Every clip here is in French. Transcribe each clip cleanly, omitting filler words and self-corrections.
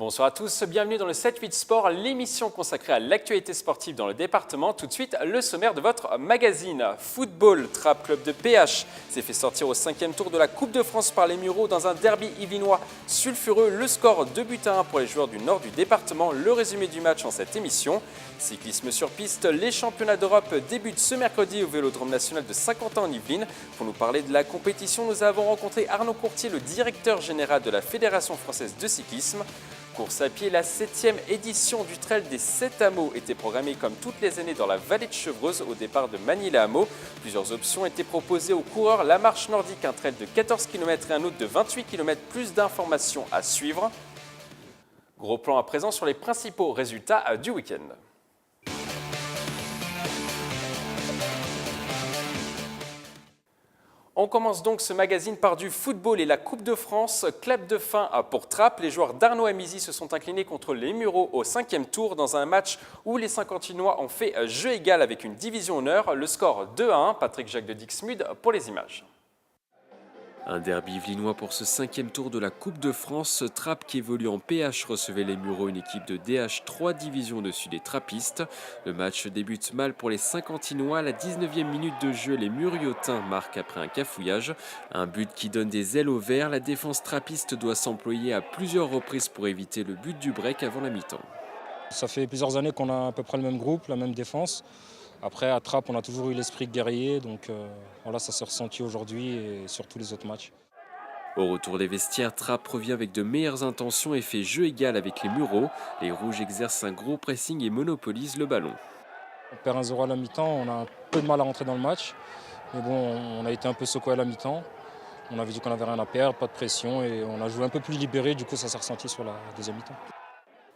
Bonsoir à tous, bienvenue dans le 7-8 Sport, l'émission consacrée à l'actualité sportive dans le département. Tout de suite, le sommaire de votre magazine. Football, Trappes Club de PH s'est fait sortir au 5e tour de la Coupe de France par les Mureaux dans un derby yvelinois sulfureux. Le score 2-1 pour les joueurs du nord du département. Le résumé du match en cette émission. Cyclisme sur piste, les championnats d'Europe débutent ce mercredi au Vélodrome national de Saint-Quentin en Yvelines. Pour nous parler de la compétition, nous avons rencontré Arnaud Courtier, le directeur général de la Fédération française de cyclisme. Course à pied, la 7e édition du Trail des 7 hameaux était programmée comme toutes les années dans la vallée de Chevreuse au départ de Magny-les-Hameaux. Plusieurs options étaient proposées aux coureurs, la marche nordique, un trail de 14 km et un autre de 28 km. Plus d'informations à suivre. Gros plan à présent sur les principaux résultats du week-end. On commence donc ce magazine par du football et la Coupe de France. Clap de fin pour Trappes. Les joueurs d'Arnaud Amizi se sont inclinés contre les Mureaux au 5e tour dans un match où les Saint-Quentinois ont fait jeu égal avec une division honneur. Le score 2-1. Patrick Jacques de Dixmude pour les images. Un derby yvelinois pour ce 5e tour de la Coupe de France. Trappes qui évolue en PH recevait les Mureaux, une équipe de DH 3 divisions au-dessus des trappistes. Le match débute mal pour les Saint-Quentinois. À la 19e minute de jeu, les Muriotins marquent après un cafouillage. Un but qui donne des ailes aux Verts. La défense trappiste doit s'employer à plusieurs reprises pour éviter le but du break avant la mi-temps. Ça fait plusieurs années qu'on a à peu près le même groupe, la même défense. Après, à Trappes, on a toujours eu l'esprit guerrier, donc voilà, ça s'est ressenti aujourd'hui et sur tous les autres matchs. Au retour des vestiaires, Trappes revient avec de meilleures intentions et fait jeu égal avec les Mureaux. Les Rouges exercent un gros pressing et monopolisent le ballon. On perd 1-0 à la mi-temps, on a un peu de mal à rentrer dans le match. Mais bon, on a été un peu secoué à la mi-temps. On avait dit qu'on n'avait rien à perdre, pas de pression et on a joué un peu plus libéré, du coup ça s'est ressenti sur la deuxième mi-temps.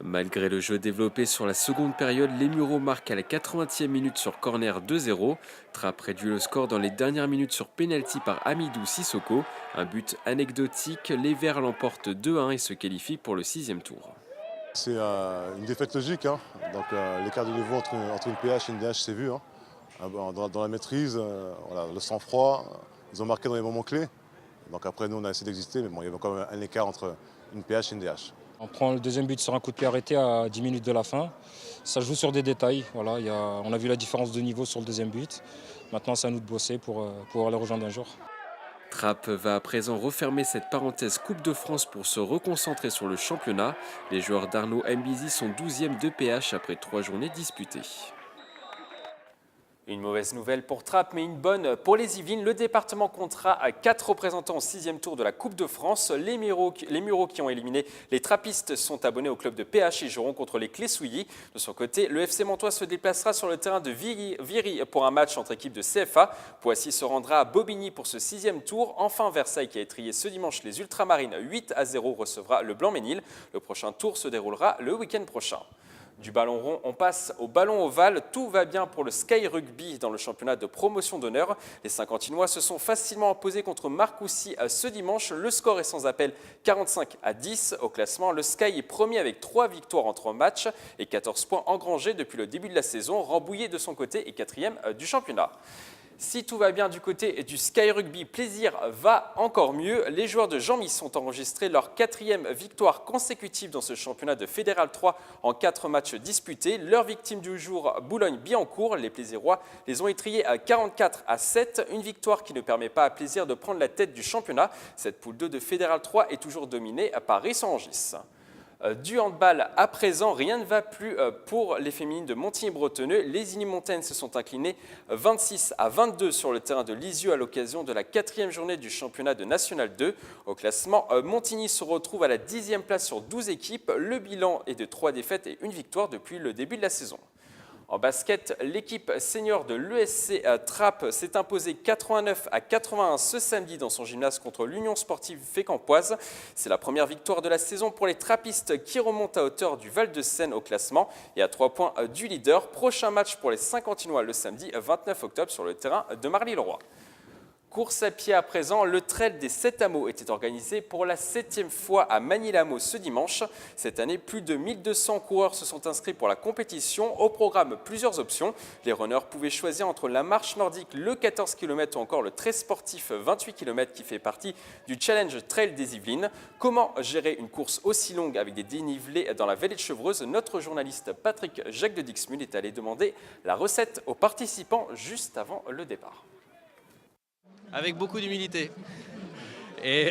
Malgré le jeu développé sur la seconde période, les Mureaux marquent à la 80e minute sur corner 2-0. Trappes réduit le score dans les dernières minutes sur pénalty par Amidou Sissoko. Un but anecdotique, les Verts l'emportent 2-1 et se qualifient pour le 6e tour. C'est une défaite logique, hein. Donc l'écart de niveau entre une PH et une DH s'est vu, hein. Dans la maîtrise, voilà, le sang-froid, ils ont marqué dans les moments clés. Donc après nous on a essayé d'exister, mais bon, il y avait quand même un écart entre une PH et une DH. On prend le deuxième but sur un coup de pied arrêté à 10 minutes de la fin. Ça joue sur des détails. Voilà, on a vu la différence de niveau sur le deuxième but. Maintenant, c'est à nous de bosser pour pouvoir les rejoindre un jour. Trappes va à présent refermer cette parenthèse Coupe de France pour se reconcentrer sur le championnat. Les joueurs d'Arnaud Amizi sont 12e de PH après 3 journées disputées. Une mauvaise nouvelle pour Trappes, mais une bonne pour les Yvelines. Le département comptera 4 représentants au 6e tour de la Coupe de France. Les Mureaux qui ont éliminé les Trappistes sont abonnés au club de PH et joueront contre les Clessouilly. De son côté, le FC Montois se déplacera sur le terrain de Viry pour un match entre équipes de CFA. Poissy se rendra à Bobigny pour ce 6e tour. Enfin, Versailles, qui a étrillé ce dimanche les Ultramarines 8-0, recevra le Blanc-Ménil. Le prochain tour se déroulera le week-end prochain. Du ballon rond, on passe au ballon ovale. Tout va bien pour le Sky Rugby dans le championnat de promotion d'honneur. Les Saint-Quentinois se sont facilement imposés contre Marcoussis ce dimanche. Le score est sans appel 45-10. Au classement, le Sky est premier avec 3 victoires en 3 matchs et 14 points engrangés depuis le début de la saison. Rambouillet de son côté est 4e du championnat. Si tout va bien du côté du Sky Rugby, plaisir va encore mieux. Les joueurs de Jean-Mis ont enregistré leur 4e victoire consécutive dans ce championnat de Fédéral 3 en 4 matchs disputés. Leur victime du jour, Boulogne-Billancourt, les Plaisirois les ont étriés à 44-7. Une victoire qui ne permet pas à Plaisir de prendre la tête du championnat. Cette poule 2 de Fédéral 3 est toujours dominée par Ris-en-Angis. Du handball à présent, rien ne va plus pour les féminines de Montigny-Bretonneux. Les Unimontaines se sont inclinées 26-22 sur le terrain de Lisieux à l'occasion de la 4e journée du championnat de National 2. Au classement, Montigny se retrouve à la 10e place sur 12 équipes. Le bilan est de 3 défaites et 1 victoire depuis le début de la saison. En basket, l'équipe senior de l'ESC Trappes s'est imposée 89-81 ce samedi dans son gymnase contre l'Union sportive Fécampoise. C'est la première victoire de la saison pour les trappistes qui remontent à hauteur du Val-de-Seine au classement et à 3 points du leader. Prochain match pour les Saint-Quentinois le samedi 29 octobre sur le terrain de Marly-le-Roi. Course à pied à présent, le trail des 7 hameaux était organisé pour la 7e fois à Manille-Hameau ce dimanche. Cette année, plus de 1200 coureurs se sont inscrits pour la compétition. Au programme, plusieurs options. Les runners pouvaient choisir entre la marche nordique, le 14 km ou encore le très sportif 28 km qui fait partie du Challenge Trail des Yvelines. Comment gérer une course aussi longue avec des dénivelés dans la vallée de Chevreuse? Notre journaliste Patrick Jacques de Dixmude est allé demander la recette aux participants juste avant le départ. Avec beaucoup d'humilité et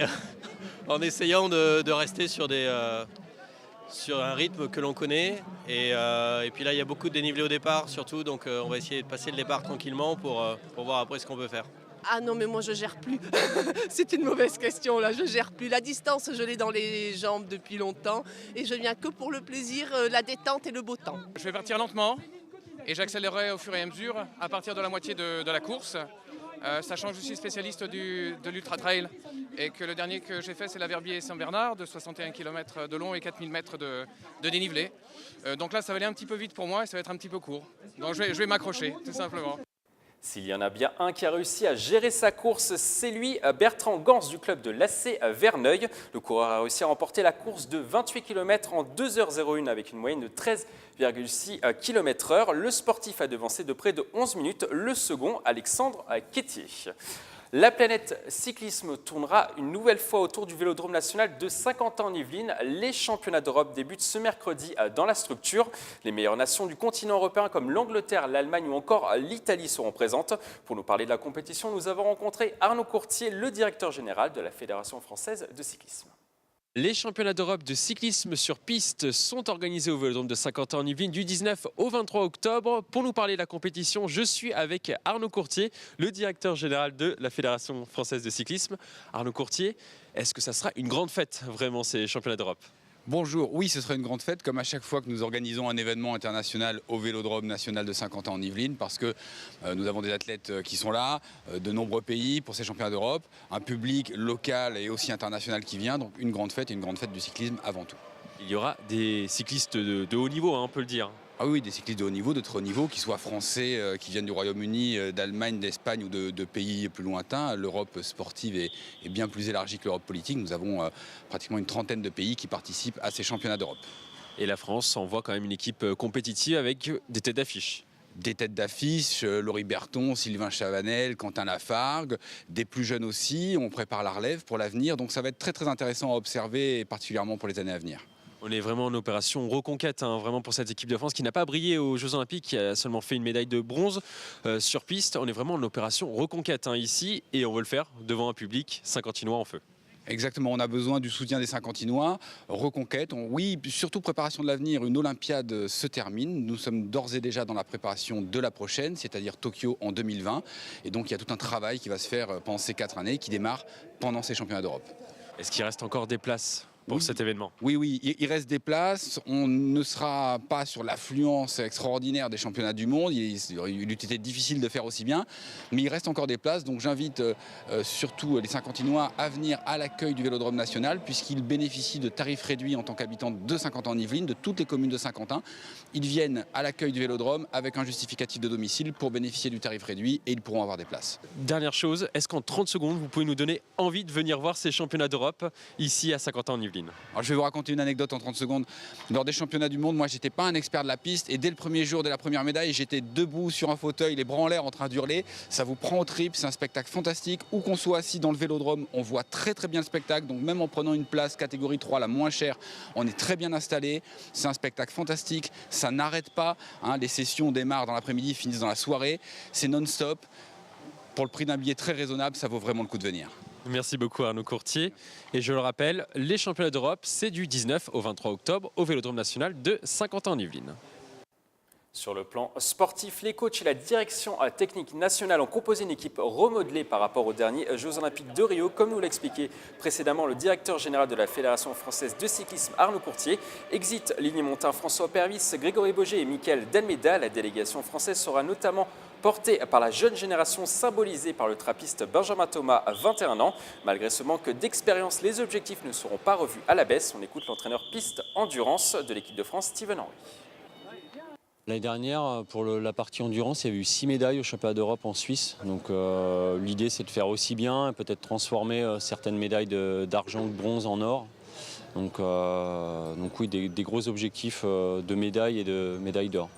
en essayant de rester sur un rythme que l'on connaît et puis là il y a beaucoup de dénivelé au départ surtout, donc on va essayer de passer le départ tranquillement pour voir après ce qu'on peut faire. Ah non, mais moi je gère plus. C'est une mauvaise question là, je gère plus. La distance, je l'ai dans les jambes depuis longtemps et je viens que pour le plaisir, la détente et le beau temps. Je vais partir lentement et j'accélérerai au fur et à mesure à partir de la moitié de la course. Sachant que je suis spécialiste de l'ultra trail et que le dernier que j'ai fait c'est la Verbier-Saint-Bernard de 61 km de long et 4000 mètres de dénivelé. Donc là ça va aller un petit peu vite pour moi et ça va être un petit peu court. Donc je vais m'accrocher tout simplement. S'il y en a bien un qui a réussi à gérer sa course, c'est lui, Bertrand Gans du club de l'AC Verneuil. Le coureur a réussi à remporter la course de 28 km en 2h01 avec une moyenne de 13,6 km/h. Le sportif a devancé de près de 11 minutes le second, Alexandre Quétier. La planète cyclisme tournera une nouvelle fois autour du Vélodrome national de Saint-Quentin en Yvelines. Les championnats d'Europe débutent ce mercredi dans la structure. Les meilleures nations du continent européen comme l'Angleterre, l'Allemagne ou encore l'Italie seront présentes. Pour nous parler de la compétition, nous avons rencontré Arnaud Courtier, le directeur général de la Fédération française de cyclisme. Les championnats d'Europe de cyclisme sur piste sont organisés au Vélodrome de Saint-Quentin en Yvelines du 19 au 23 octobre. Pour nous parler de la compétition, je suis avec Arnaud Courtier, le directeur général de la Fédération française de cyclisme. Arnaud Courtier, est-ce que ça sera une grande fête vraiment ces championnats d'Europe ? Bonjour, oui ce sera une grande fête comme à chaque fois que nous organisons un événement international au Vélodrome national de Saint-Quentin en Yvelines parce que nous avons des athlètes qui sont là, de nombreux pays pour ces championnats d'Europe, un public local et aussi international qui vient, donc une grande fête et une grande fête du cyclisme avant tout. Il y aura des cyclistes de haut niveau, on peut le dire. Ah oui, des cyclistes de haut niveau, de très haut niveau, qui soient français, qui viennent du Royaume-Uni, d'Allemagne, d'Espagne ou de pays plus lointains. L'Europe sportive est bien plus élargie que l'Europe politique. Nous avons pratiquement une trentaine de pays qui participent à ces championnats d'Europe. Et la France envoie quand même une équipe compétitive avec des têtes d'affiche. Des têtes d'affiche, Laurie Berton, Sylvain Chavanel, Quentin Lafargue, des plus jeunes aussi. On prépare la relève pour l'avenir, donc ça va être très très intéressant à observer, et particulièrement pour les années à venir. On est vraiment en opération reconquête, vraiment pour cette équipe de France qui n'a pas brillé aux Jeux Olympiques, qui a seulement fait une médaille de bronze sur piste. On est vraiment en opération reconquête ici et on veut le faire devant un public saint-quentinois en feu. Exactement, on a besoin du soutien des Saint-Quentinois, reconquête, oui, surtout préparation de l'avenir. Une Olympiade se termine, nous sommes d'ores et déjà dans la préparation de la prochaine, c'est-à-dire Tokyo en 2020. Et donc il y a tout un travail qui va se faire pendant ces 4 années, qui démarre pendant ces championnats d'Europe. Est-ce qu'il reste encore des places pour cet événement? Oui, il reste des places. On ne sera pas sur l'affluence extraordinaire des championnats du monde. Il eût été difficile de faire aussi bien, mais il reste encore des places. Donc j'invite surtout les Saint-Quentinois à venir à l'accueil du Vélodrome national, puisqu'ils bénéficient de tarifs réduits en tant qu'habitants de Saint-Quentin-en-Yvelines, de toutes les communes de Saint-Quentin. Ils viennent à l'accueil du Vélodrome avec un justificatif de domicile pour bénéficier du tarif réduit et ils pourront avoir des places. Dernière chose, est-ce qu'en 30 secondes, vous pouvez nous donner envie de venir voir ces championnats d'Europe ici à Saint-Quentin-en-Yvelines? Alors, je vais vous raconter une anecdote en 30 secondes. Lors des championnats du monde, moi j'étais pas un expert de la piste et dès le premier jour, dès la première médaille, j'étais debout sur un fauteuil, les bras en l'air en train d'hurler. Ça vous prend aux tripes, c'est un spectacle fantastique. Où qu'on soit assis dans le Vélodrome, on voit très très bien le spectacle. Donc même en prenant une place catégorie 3, la moins chère, on est très bien installé. C'est un spectacle fantastique, ça n'arrête pas. Les sessions démarrent dans l'après-midi, finissent dans la soirée. C'est non-stop. Pour le prix d'un billet très raisonnable, ça vaut vraiment le coup de venir. Merci beaucoup Arnaud Courtier. Et je le rappelle, les championnats d'Europe, c'est du 19 au 23 octobre au Vélodrome national de Saint-Quentin-en-Yvelines. Sur le plan sportif, les coachs et la direction technique nationale ont composé une équipe remodelée par rapport aux derniers Jeux Olympiques de Rio, comme nous l'expliquait précédemment le directeur général de la Fédération française de cyclisme, Arnaud Courtier. Exit Ligny-Montin, François Pervis, Grégory Boger et Mickaël Dalméda. La délégation française sera notamment portée par la jeune génération symbolisée par le trappiste Benjamin Thomas, 21 ans. Malgré ce manque d'expérience, les objectifs ne seront pas revus à la baisse. On écoute l'entraîneur piste endurance de l'équipe de France, Steven Henry. L'année dernière, pour la partie endurance, il y avait eu 6 médailles au championnat d'Europe en Suisse. Donc l'idée, c'est de faire aussi bien et peut-être transformer certaines médailles d'argent ou de bronze en or. Donc oui, des gros objectifs de médailles et de médailles d'or.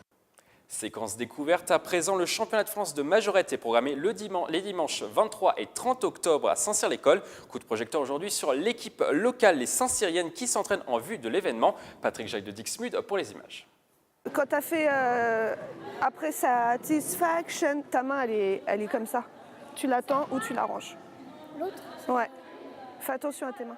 Séquence découverte. À présent, le championnat de France de majorette est programmé les dimanches 23 et 30 octobre à Saint-Cyr-l'École. Coup de projecteur aujourd'hui sur l'équipe locale, les Saint-Cyriennes, qui s'entraînent en vue de l'événement. Patrick Jacques de Dixmude pour les images. Quand tu as fait après satisfaction, ta main elle est comme ça. Tu l'attends ou tu l'arranges. L'autre? Ouais. Fais attention à tes mains.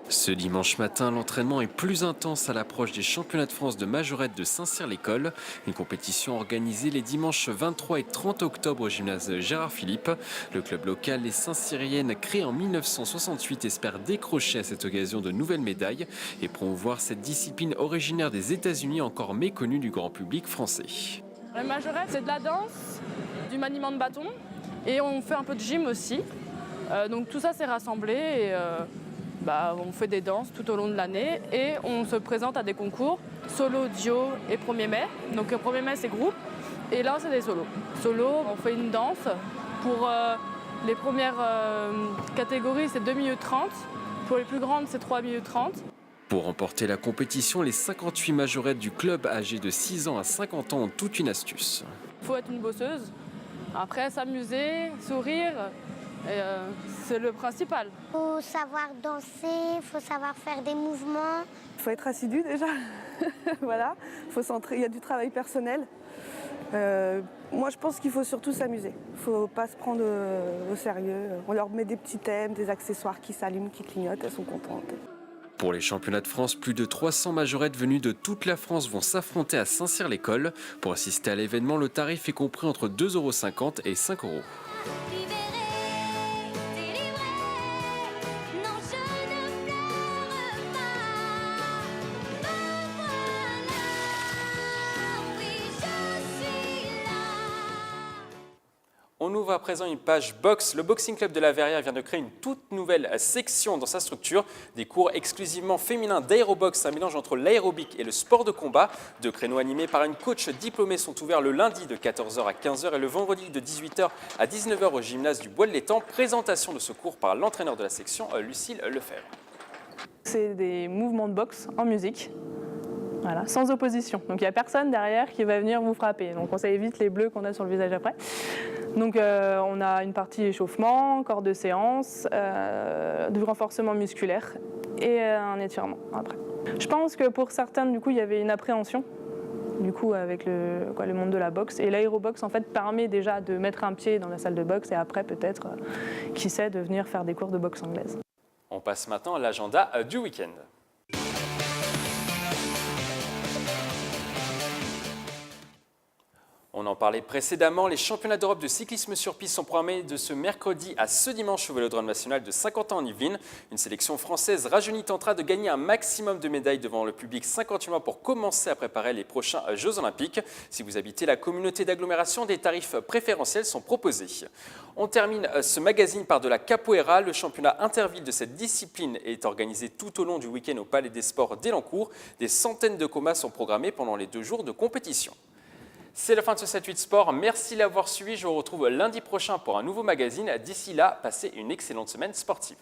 Ce dimanche matin, l'entraînement est plus intense à l'approche des championnats de France de majorette de Saint-Cyr-l'École. Une compétition organisée les dimanches 23 et 30 octobre au gymnase Gérard Philippe. Le club local, les Saint-Cyriennes, créé en 1968, espère décrocher à cette occasion de nouvelles médailles et promouvoir cette discipline originaire des États-Unis encore méconnue du grand public français. La majorette, c'est de la danse, du maniement de bâton et on fait un peu de gym aussi. Donc tout ça s'est rassemblé et on fait des danses tout au long de l'année et on se présente à des concours solo, duo et 1er mai. Donc le 1er mai c'est groupe et là c'est des solos. Solo, on fait une danse. Pour les premières catégories c'est 2 minutes 30. Pour les plus grandes c'est 3 minutes 30. Pour remporter la compétition, les 58 majorettes du club âgés de 6 ans à 50 ans ont toute une astuce. Il faut être une bosseuse. Après s'amuser, sourire. C'est le principal. Il faut savoir danser, il faut savoir faire des mouvements. Il faut être assidu déjà. Voilà. Il y a du travail personnel. Moi, je pense qu'il faut surtout s'amuser. Il ne faut pas se prendre au sérieux. On leur met des petits thèmes, des accessoires qui s'allument, qui clignotent, elles sont contentes. Pour les championnats de France, plus de 300 majorettes venues de toute la France vont s'affronter à Saint-Cyr-l'École. Pour assister à l'événement, le tarif est compris entre 2,50 € et 5 €. On ouvre à présent une page boxe. Le Boxing Club de la Verrière vient de créer une toute nouvelle section dans sa structure. Des cours exclusivement féminins d'aérobox, un mélange entre l'aérobic et le sport de combat. 2 créneaux animés par une coach diplômée sont ouverts le lundi de 14 h à 15 h et le vendredi de 18 h à 19 h au gymnase du Bois de l'Étang. Présentation de ce cours par l'entraîneur de la section, Lucille Lefebvre. C'est des mouvements de boxe en musique. Voilà, sans opposition. Donc il n'y a personne derrière qui va venir vous frapper. Donc ça évite les bleus qu'on a sur le visage après. Donc on a une partie échauffement, corps de séance, du renforcement musculaire et un étirement après. Je pense que pour certains, du coup, il y avait une appréhension du coup, avec le monde de la boxe. Et l'aérobox en fait permet déjà de mettre un pied dans la salle de boxe et après peut-être, qui sait, de venir faire des cours de boxe anglaise. On passe maintenant à l'agenda du week-end. On en parlait précédemment, les championnats d'Europe de cyclisme sur piste sont programmés de ce mercredi à ce dimanche au Vélodrome national de Saint-Quentin en Yvelines. Une sélection française rajeunie tentera de gagner un maximum de médailles devant le public 58 mois pour commencer à préparer les prochains Jeux Olympiques. Si vous habitez la communauté d'agglomération, des tarifs préférentiels sont proposés. On termine ce magazine par de la capoeira. Le championnat interville de cette discipline est organisé tout au long du week-end au Palais des Sports d'Elancourt. Des centaines de combats sont programmés pendant les 2 jours de compétition. C'est la fin de ce 7-8 Sport. Merci de l'avoir suivi. Je vous retrouve lundi prochain pour un nouveau magazine. D'ici là, passez une excellente semaine sportive.